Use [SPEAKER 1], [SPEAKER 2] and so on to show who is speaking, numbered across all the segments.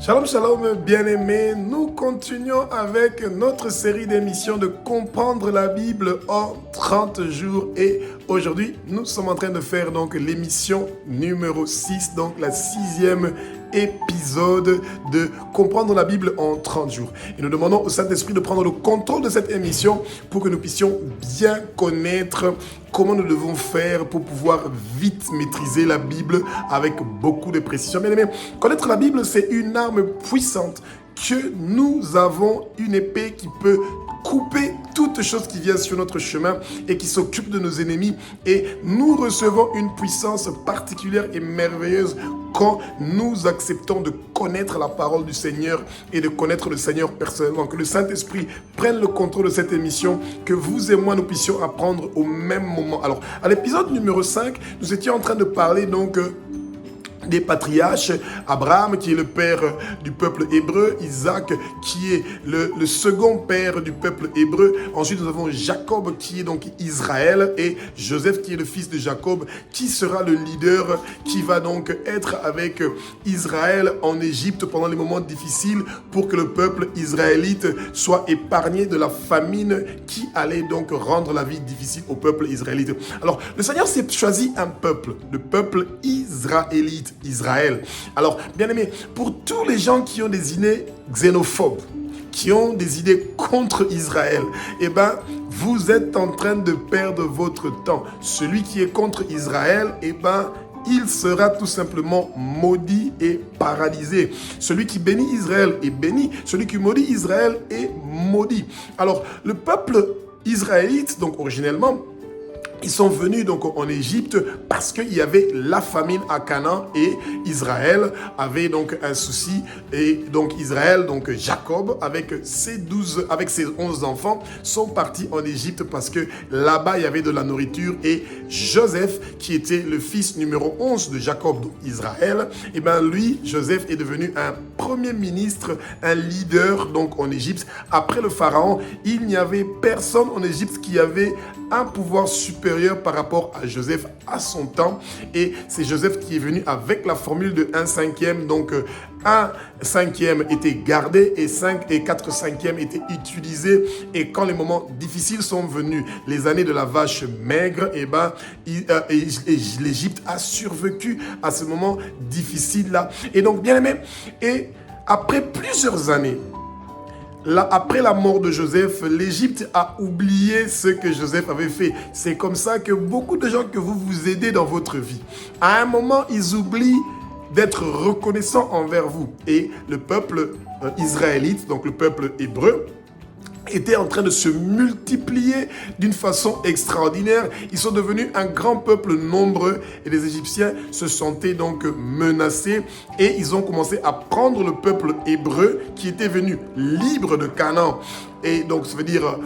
[SPEAKER 1] Shalom, shalom, bien-aimés. Nous continuons avec notre série d'émissions de comprendre la Bible en 30 jours. Et aujourd'hui, nous sommes en train de faire donc l'émission numéro 6, donc la 6e épisode de comprendre la Bible en 30 jours. Et nous demandons au Saint-Esprit de prendre le contrôle de cette émission pour que nous puissions bien connaître comment nous devons faire pour pouvoir vite maîtriser la Bible avec beaucoup de précision. Bien aimé, connaître la Bible, c'est une arme puissante que nous avons, une épée qui peut couper toute chose qui vient sur notre chemin et qui s'occupe de nos ennemis. Et nous recevons une puissance particulière et merveilleuse quand nous acceptons de connaître la parole du Seigneur et de connaître le Seigneur personnellement. Que le Saint-Esprit prenne le contrôle de cette émission, que vous et moi nous puissions apprendre au même moment. Alors, à l'épisode numéro 5, nous étions en train de parler donc des patriarches, Abraham qui est le père du peuple hébreu, Isaac qui est le second père du peuple hébreu, ensuite nous avons Jacob qui est donc Israël et Joseph qui est le fils de Jacob, qui sera le leader qui va donc être avec Israël en Égypte pendant les moments difficiles pour que le peuple israélite soit épargné de la famine qui allait donc rendre la vie difficile au peuple israélite. Alors le Seigneur s'est choisi un peuple, le peuple israélite, Israël. Alors, bien aimé, pour tous les gens qui ont des idées xénophobes, qui ont des idées contre Israël, eh bien, vous êtes en train de perdre votre temps. Celui qui est contre Israël, eh bien, il sera tout simplement maudit et paralysé. Celui qui bénit Israël est béni. Celui qui maudit Israël est maudit. Alors, le peuple israélite, donc originellement, ils sont venus donc en Égypte parce qu'il y avait la famine à Canaan et Israël avait donc un souci. Et donc Israël, donc Jacob, avec ses 11 enfants, sont partis en Égypte parce que là-bas il y avait de la nourriture. Et Joseph, qui était le fils numéro 11 de Jacob, donc Israël, et bien lui, Joseph, est devenu un premier ministre, un leader donc en Égypte. Après le pharaon, il n'y avait personne en Égypte qui avait un pouvoir supérieur par rapport à Joseph à son temps. Et c'est Joseph qui est venu avec la formule de 1/5. Donc 1/5 était gardé et 4/5 étaient utilisés. Et quand les moments difficiles sont venus, les années de la vache maigre, et ben l'Égypte a survécu à ce moment difficile-là. Et donc, bien aimé, et après plusieurs années, là, après la mort de Joseph, l'Égypte a oublié ce que Joseph avait fait. C'est comme ça que beaucoup de gens que vous aidez dans votre vie, à un moment, ils oublient d'être reconnaissants envers vous. Et le peuple israélite, donc le peuple hébreu, était en train de se multiplier d'une façon extraordinaire. Ils sont devenus un grand peuple nombreux et les Égyptiens se sentaient donc menacés et ils ont commencé à prendre le peuple hébreu qui était venu libre de Canaan. Et donc ça veut dire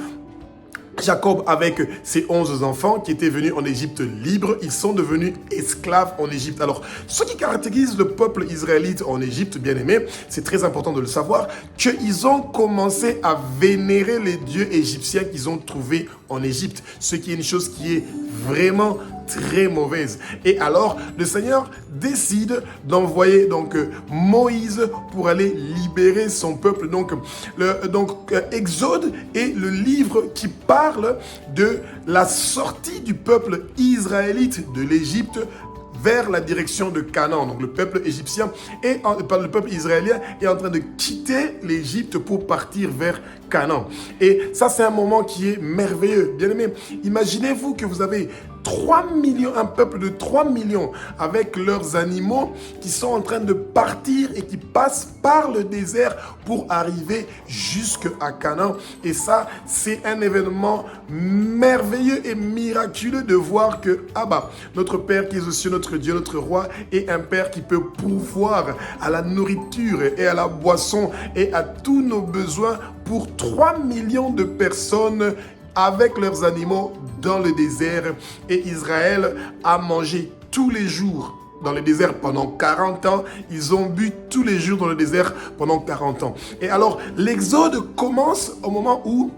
[SPEAKER 1] Jacob avec ses 11 enfants qui étaient venus en Égypte libres, ils sont devenus esclaves en Égypte. Alors, ce qui caractérise le peuple israélite en Égypte, bien aimé, c'est très important de le savoir, qu'ils ont commencé à vénérer les dieux égyptiens qu'ils ont trouvés en Égypte, ce qui est une chose qui est vraiment très mauvaise. Et alors, le Seigneur décide d'envoyer donc Moïse pour aller libérer son peuple. Donc, Exode est le livre qui parle de la sortie du peuple israélite de l'Égypte vers la direction de Canaan. Donc le peuple égyptien le peuple israélien est en train de quitter l'Égypte pour partir vers Canaan. Et ça, c'est un moment qui est merveilleux. Bien aimé, imaginez-vous que vous avez 3 millions, un peuple de 3 millions avec leurs animaux qui sont en train de partir et qui passent par le désert pour arriver jusqu'à Canaan. Et ça, c'est un événement merveilleux et miraculeux de voir que, notre Père qui est aux cieux, notre Dieu, notre Roi, est un Père qui peut pourvoir à la nourriture et à la boisson et à tous nos besoins pour 3 millions de personnes avec leurs animaux dans le désert. Et Israël a mangé tous les jours dans le désert pendant 40 ans. Ils ont bu tous les jours dans le désert pendant 40 ans. Et alors, l'exode commence au moment où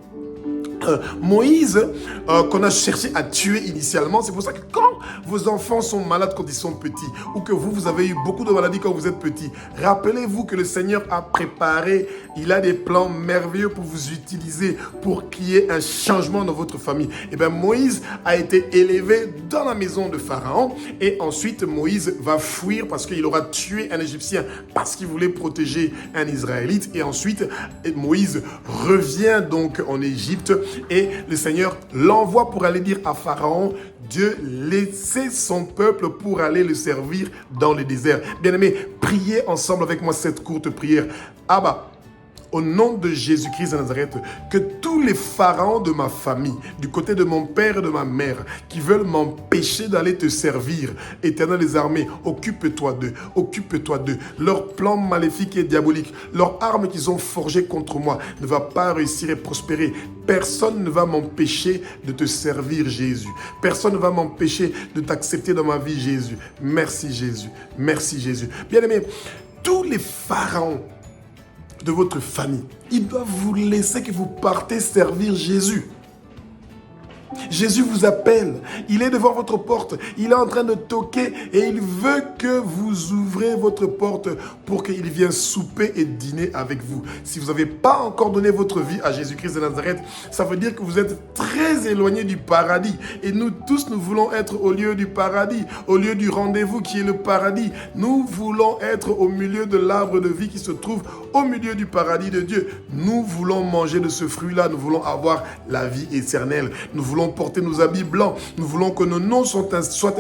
[SPEAKER 1] Moïse, qu'on a cherché à tuer initialement. C'est pour ça que quand vos enfants sont malades quand ils sont petits, ou que vous avez eu beaucoup de maladies quand vous êtes petits, rappelez-vous que le Seigneur a préparé, il a des plans merveilleux pour vous utiliser, pour qu'il y ait un changement dans votre famille. Et bien Moïse a été élevé dans la maison de Pharaon, et ensuite Moïse va fuir parce qu'il aura tué un Égyptien, parce qu'il voulait protéger un Israélite, et ensuite Moïse revient donc en Égypte, et le Seigneur l'envoie pour aller dire à Pharaon, Dieu laissait son peuple pour aller le servir dans le désert. Bien-aimés, priez ensemble avec moi cette courte prière. Abba, au nom de Jésus-Christ de Nazareth, que tous les pharaons de ma famille, du côté de mon père et de ma mère, qui veulent m'empêcher d'aller te servir, Éternel des armées, occupe-toi d'eux, occupe-toi d'eux. Leur plan maléfique et diabolique, leur arme qu'ils ont forgée contre moi ne va pas réussir et prospérer. Personne ne va m'empêcher de te servir, Jésus. Personne ne va m'empêcher de t'accepter dans ma vie, Jésus. Merci, Jésus. Merci, Jésus. Bien-aimés, tous les pharaons de votre famille, ils doivent vous laisser que vous partez servir Jésus. Jésus vous appelle, il est devant votre porte, il est en train de toquer et il veut que vous ouvrez votre porte pour qu'il vienne souper et dîner avec vous. Si vous n'avez pas encore donné votre vie à Jésus-Christ de Nazareth, ça veut dire que vous êtes très éloigné du paradis. Et nous tous, nous voulons être au lieu du paradis, au lieu du rendez-vous qui est le paradis. Nous voulons être au milieu de l'arbre de vie qui se trouve au milieu du paradis de Dieu. Nous voulons manger de ce fruit-là, nous voulons avoir la vie éternelle. Nous voulons porter nos habits blancs. Nous voulons que nos noms soient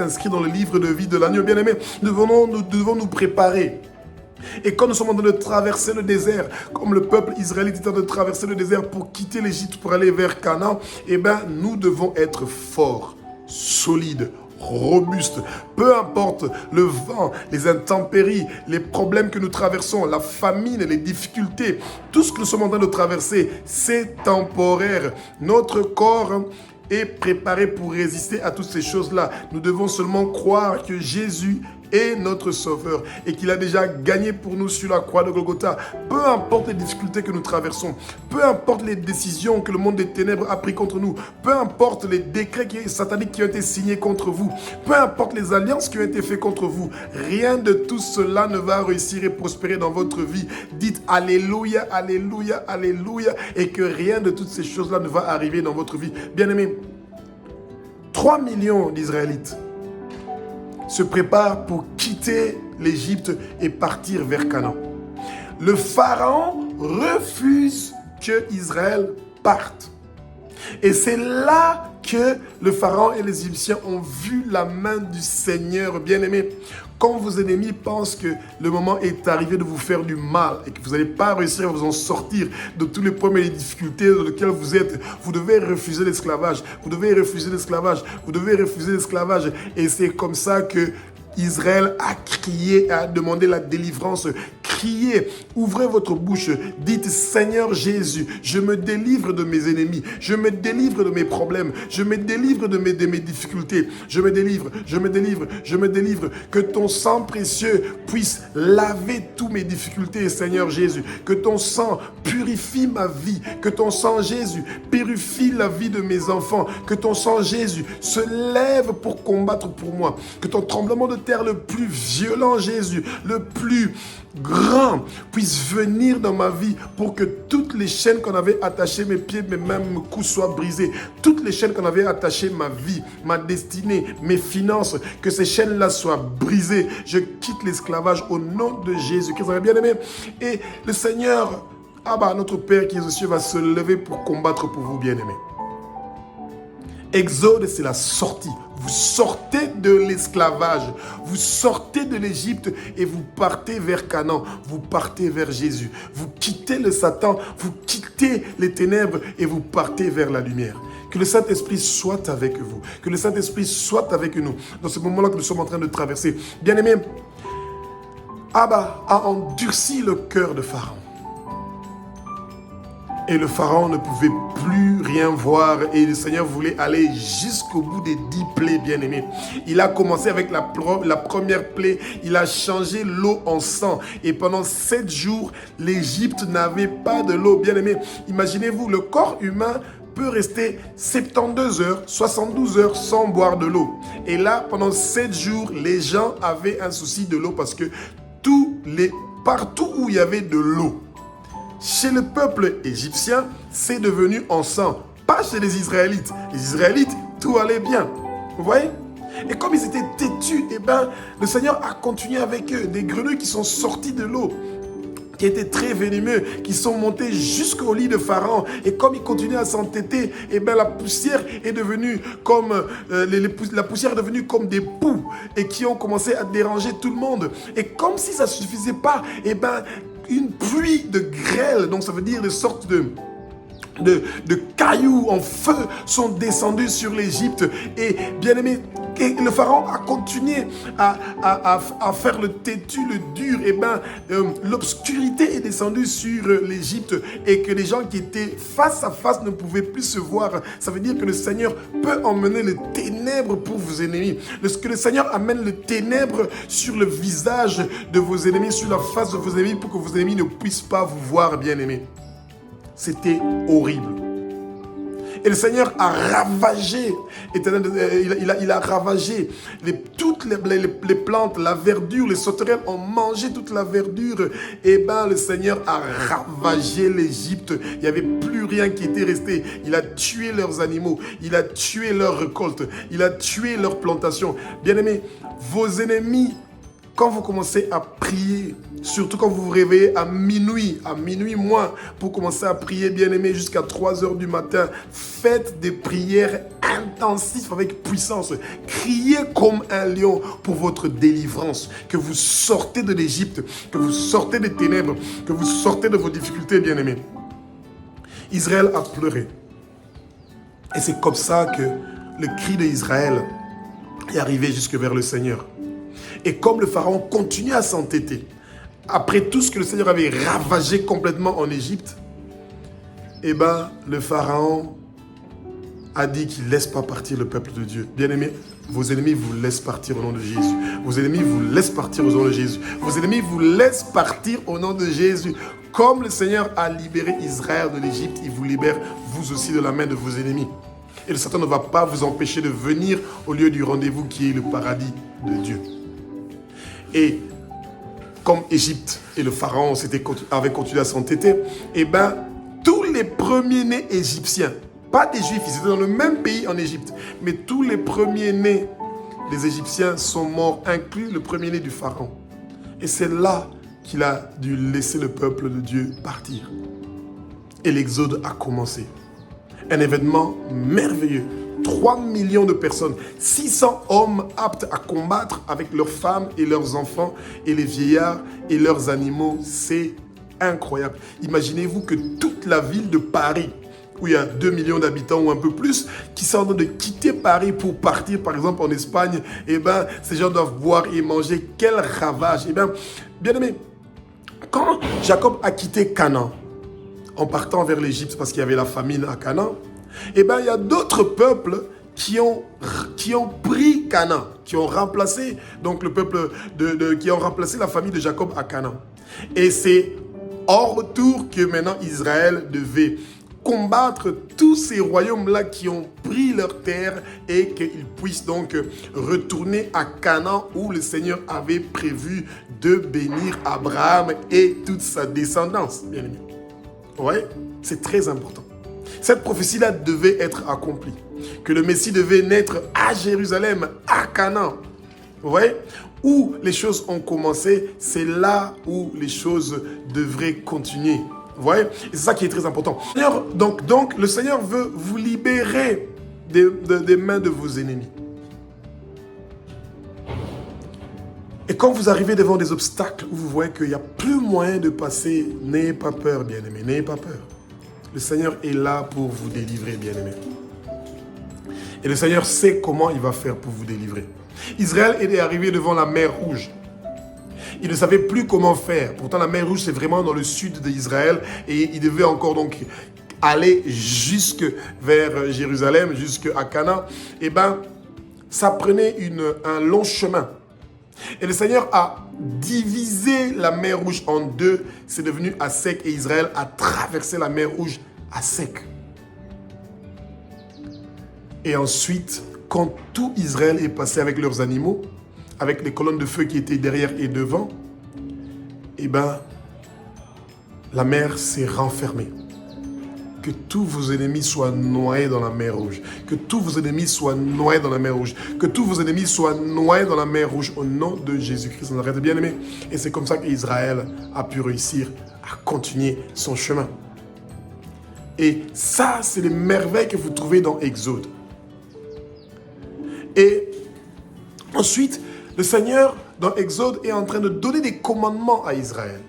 [SPEAKER 1] inscrits dans le livre de vie de l'agneau bien-aimé. Nous devons nous préparer. Et quand nous sommes en train de traverser le désert, comme le peuple israélite est en train de traverser le désert pour quitter l'Égypte, pour aller vers Canaan, eh bien, nous devons être forts, solides, robustes. Peu importe le vent, les intempéries, les problèmes que nous traversons, la famine, les difficultés, tout ce que nous sommes en train de traverser, c'est temporaire. Notre corps est préparé pour résister à toutes ces choses-là. Nous devons seulement croire que Jésus est notre sauveur et qu'il a déjà gagné pour nous sur la croix de Golgotha. Peu importe les difficultés que nous traversons, peu importe les décisions que le monde des ténèbres a prises contre nous, peu importe les décrets sataniques qui ont été signés contre vous, peu importe les alliances qui ont été faites contre vous, rien de tout cela ne va réussir et prospérer dans votre vie. Dites Alléluia, Alléluia, Alléluia, et que rien de toutes ces choses-là ne va arriver dans votre vie. Bien-aimés, 3 millions d'Israélites se préparent pour quitter l'Égypte et partir vers Canaan. Le Pharaon refuse que Israël parte. Et c'est là que le Pharaon et les Égyptiens ont vu la main du Seigneur. Bien-aimés, quand vos ennemis pensent que le moment est arrivé de vous faire du mal et que vous n'allez pas réussir à vous en sortir de tous les problèmes et les difficultés dans lesquelles vous êtes, vous devez refuser l'esclavage. Vous devez refuser l'esclavage. Vous devez refuser l'esclavage. Et c'est comme ça que Israël a crié, a demandé la délivrance. Criez, ouvrez votre bouche, dites Seigneur Jésus, je me délivre de mes ennemis, je me délivre de mes problèmes, je me délivre de mes difficultés, je me délivre, je me délivre, je me délivre. Que ton sang précieux puisse laver toutes mes difficultés, Seigneur Jésus. Que ton sang purifie ma vie, que ton sang Jésus purifie la vie de mes enfants, que ton sang Jésus se lève pour combattre pour moi, que ton tremblement de terre le plus violent Jésus, le plus grand puisse venir dans ma vie pour que toutes les chaînes qu'on avait attachées, mes pieds, mes mains, mes coups soient brisées. Toutes les chaînes qu'on avait attachées, ma vie, ma destinée, mes finances, que ces chaînes-là soient brisées. Je quitte l'esclavage au nom de Jésus-Christ. Bien aimé. Et le Seigneur, notre Père qui est aux cieux, va se lever pour combattre pour vous, bien-aimés. Exode, c'est la sortie. Vous sortez de l'esclavage, vous sortez de l'Égypte et vous partez vers Canaan, vous partez vers Jésus. Vous quittez le Satan, vous quittez les ténèbres et vous partez vers la lumière. Que le Saint-Esprit soit avec vous, que le Saint-Esprit soit avec nous dans ce moment-là que nous sommes en train de traverser. Bien-aimés, Abba a endurci le cœur de Pharaon. Et le Pharaon ne pouvait plus rien voir et le Seigneur voulait aller jusqu'au bout des 10 plaies, bien-aimés. Il a commencé avec la première plaie, il a changé l'eau en sang. Et pendant 7 jours, l'Égypte n'avait pas de l'eau, bien-aimés. Imaginez-vous, le corps humain peut rester 72 heures, 72 heures sans boire de l'eau. Et là, pendant 7 jours, les gens avaient un souci de l'eau parce que partout où il y avait de l'eau, chez le peuple égyptien, c'est devenu en sang. Pas chez les Israélites. Les Israélites, tout allait bien. Vous voyez? Et comme ils étaient têtus, le Seigneur a continué avec eux. Des grenouilles qui sont sorties de l'eau, qui étaient très venimeux, qui sont montés jusqu'au lit de Pharaon. Et comme ils continuaient à s'entêter, la poussière est devenue comme la poussière est devenue comme des poux et qui ont commencé à déranger tout le monde. Et comme si ça ne suffisait pas, une pluie de grêle, donc ça veut dire des sortes de cailloux en feu sont descendus sur l'Égypte. Et bien aimé, le pharaon a continué à faire le têtu, le dur. L'obscurité est descendue sur l'Égypte et que les gens qui étaient face à face ne pouvaient plus se voir. Ça veut dire que le Seigneur peut emmener les ténèbres pour vos ennemis. Que le Seigneur amène les ténèbres sur le visage de vos ennemis, sur la face de vos ennemis, pour que vos ennemis ne puissent pas vous voir, bien aimés. C'était horrible. Et le Seigneur a ravagé, il a ravagé toutes les plantes, la verdure, les sauterelles ont mangé toute la verdure. Le Seigneur a ravagé l'Égypte. Il n'y avait plus rien qui était resté. Il a tué leurs animaux, il a tué leurs récoltes, il a tué leurs plantations. Bien-aimés, vos ennemis, quand vous commencez à prier, surtout quand vous vous réveillez à minuit moins, pour commencer à prier, bien-aimé, jusqu'à 3 heures du matin, faites des prières intensives avec puissance. Criez comme un lion pour votre délivrance, que vous sortez de l'Égypte, que vous sortez des ténèbres, que vous sortez de vos difficultés, bien-aimés. Israël a pleuré. Et c'est comme ça que le cri d'Israël est arrivé jusque vers le Seigneur. Et comme le pharaon continuait à s'entêter, après tout ce que le Seigneur avait ravagé complètement en Égypte, le pharaon a dit qu'il ne laisse pas partir le peuple de Dieu. Bien-aimés, vos ennemis vous laissent partir au nom de Jésus. Vos ennemis vous laissent partir au nom de Jésus. Vos ennemis vous laissent partir au nom de Jésus. Comme le Seigneur a libéré Israël de l'Égypte, il vous libère vous aussi de la main de vos ennemis. Et le Satan ne va pas vous empêcher de venir au lieu du rendez-vous qui est le paradis de Dieu. Et comme Égypte et le pharaon avaient continué à s'entêter, tous les premiers-nés égyptiens, pas des juifs, ils étaient dans le même pays en Égypte, mais tous les premiers-nés des Égyptiens sont morts, inclus le premier-né du pharaon. Et c'est là qu'il a dû laisser le peuple de Dieu partir. Et l'exode a commencé. Un événement merveilleux. 3 millions de personnes, 600 hommes aptes à combattre avec leurs femmes et leurs enfants et les vieillards et leurs animaux. C'est incroyable. Imaginez-vous que toute la ville de Paris, où il y a 2 millions d'habitants ou un peu plus, qui sont en train de quitter Paris pour partir par exemple en Espagne, ces gens doivent boire et manger. Quel ravage. Bien aimé, quand Jacob a quitté Canaan, en partant vers l'Égypte parce qu'il y avait la famine à Canaan, il y a d'autres peuples qui ont pris Canaan, qui ont remplacé donc le peuple qui ont remplacé la famille de Jacob à Canaan. Et c'est en retour que maintenant Israël devait combattre tous ces royaumes-là qui ont pris leur terre et qu'ils puissent donc retourner à Canaan où le Seigneur avait prévu de bénir Abraham et toute sa descendance. Bien aimé. Ouais, c'est très important. Cette prophétie-là devait être accomplie. Que le Messie devait naître à Jérusalem, à Canaan. Vous voyez? Où les choses ont commencé, c'est là où les choses devraient continuer. Vous voyez? Et c'est ça qui est très important. Donc, le Seigneur veut vous libérer des mains de vos ennemis. Et quand vous arrivez devant des obstacles où vous voyez qu'il n'y a plus moyen de passer, n'ayez pas peur, bien-aimés, n'ayez pas peur. Le Seigneur est là pour vous délivrer, bien-aimés. Et le Seigneur sait comment il va faire pour vous délivrer. Israël est arrivé devant la mer Rouge. Il ne savait plus comment faire. Pourtant, la mer Rouge, c'est vraiment dans le sud d'Israël. Et il devait encore donc aller jusque vers Jérusalem, jusqu'à Canaan. Ça prenait un long chemin. Et le Seigneur a divisé la mer Rouge en deux. C'est devenu à sec et Israël a traversé la mer Rouge à sec. Et ensuite, quand tout Israël est passé avec leurs animaux, avec les colonnes de feu qui étaient derrière et devant, eh bien, la mer s'est renfermée. Que tous vos ennemis soient noyés dans la mer Rouge. Que tous vos ennemis soient noyés dans la mer Rouge. Que tous vos ennemis soient noyés dans la mer Rouge au nom de Jésus-Christ. On arrête bien aimé. Et c'est comme ça qu'Israël a pu réussir à continuer son chemin. Et ça, c'est les merveilles que vous trouvez dans Exode. Et ensuite, le Seigneur, dans Exode, est en train de donner des commandements à Israël.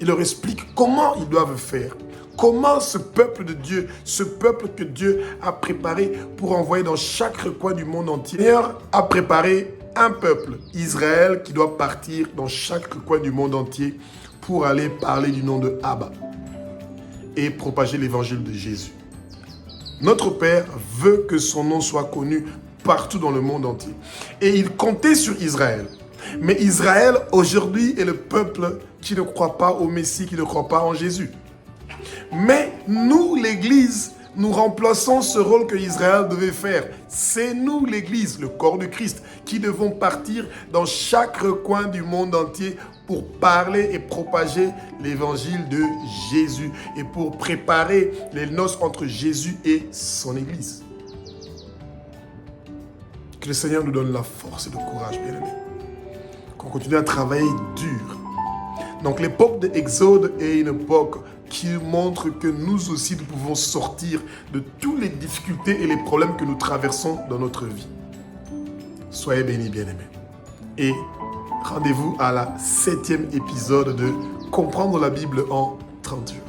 [SPEAKER 1] Il leur explique comment ils doivent faire. Comment ce peuple de Dieu, ce peuple que Dieu a préparé pour envoyer dans chaque recoin du monde entier. Le Seigneur a préparé un peuple, Israël, qui doit partir dans chaque recoin du monde entier pour aller parler du nom de Abba et propager l'évangile de Jésus. Notre Père veut que son nom soit connu partout dans le monde entier. Et il comptait sur Israël. Mais Israël, aujourd'hui, est le peuple qui ne croit pas au Messie, qui ne croit pas en Jésus. Mais nous, l'Église, nous remplaçons ce rôle que Israël devait faire. C'est nous, l'Église, le corps de Christ, qui devons partir dans chaque recoin du monde entier pour parler et propager l'évangile de Jésus et pour préparer les noces entre Jésus et son Église. Que le Seigneur nous donne la force et le courage, bien-aimés. Qu'on continue à travailler dur. Donc l'époque de Exode est une époque qui montre que nous aussi, nous pouvons sortir de toutes les difficultés et les problèmes que nous traversons dans notre vie. Soyez bénis, bien-aimés. Et rendez-vous à la 7e épisode de Comprendre la Bible en 30 jours.